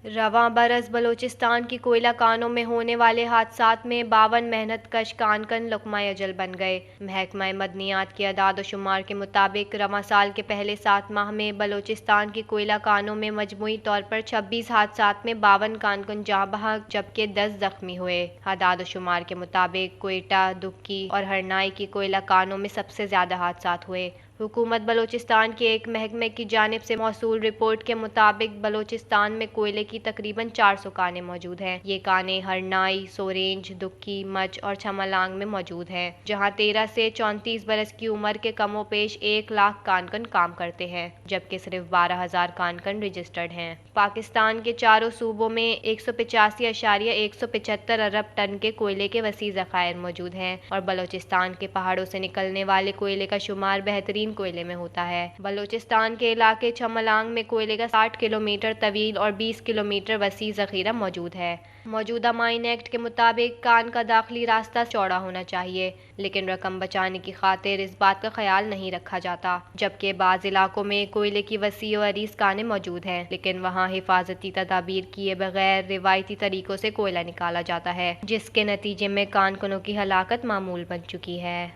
رواں برس بلوچستان کی کوئلہ کانوں میں ہونے والے حادثات میں 52 محنت کش کانکن لقمہ اجل بن گئے۔ محکمہ مدنیات کے اعداد و شمار کے مطابق رواں سال کے پہلے 7 ماہ میں بلوچستان کی کوئلہ کانوں میں مجموعی طور پر 26 حادثات میں 52 کانکن جاں بحق جبکہ 10 زخمی ہوئے۔ اعداد و شمار کے مطابق کوئٹہ، دکی اور ہرنائی کی کوئلہ کانوں میں سب سے زیادہ حادثات ہوئے۔ حکومت بلوچستان کے ایک محکمے کی جانب سے موصول رپورٹ کے مطابق بلوچستان میں کوئلے کی تقریباً 400 کانیں موجود ہیں۔ یہ کانیں ہرنائی، سورینج، دکی، مچ اور چملانگ میں موجود ہیں، جہاں 13 سے 34 برس کی عمر کے کم و بیش 1 لاکھ کانکن کام کرتے ہیں، جبکہ صرف 12,000 کانکن رجسٹرڈ ہیں۔ پاکستان کے چاروں صوبوں میں 185.175 ارب ٹن کے کوئلے کے وسیع ذخائر موجود ہیں اور بلوچستان کے پہاڑوں سے نکلنے والے کوئلے کا شمار بہترین کوئلے میں ہوتا ہے۔ بلوچستان کے علاقے چملانگ میں کوئلے کا 60 کلومیٹر طویل اور 20 کلومیٹر وسیع ذخیرہ موجود ہے۔ موجودہ مائن ایکٹ کے مطابق کان کا داخلی راستہ چوڑا ہونا چاہیے، لیکن رقم بچانے کی خاطر اس بات کا خیال نہیں رکھا جاتا، جبکہ بعض علاقوں میں کوئلے کی وسیع و عریض کانیں موجود ہیں، لیکن وہاں حفاظتی تدابیر کیے بغیر روایتی طریقوں سے کوئلہ نکالا جاتا ہے، جس کے نتیجے میں کانکنوں کی ہلاکت معمول بن چکی ہے۔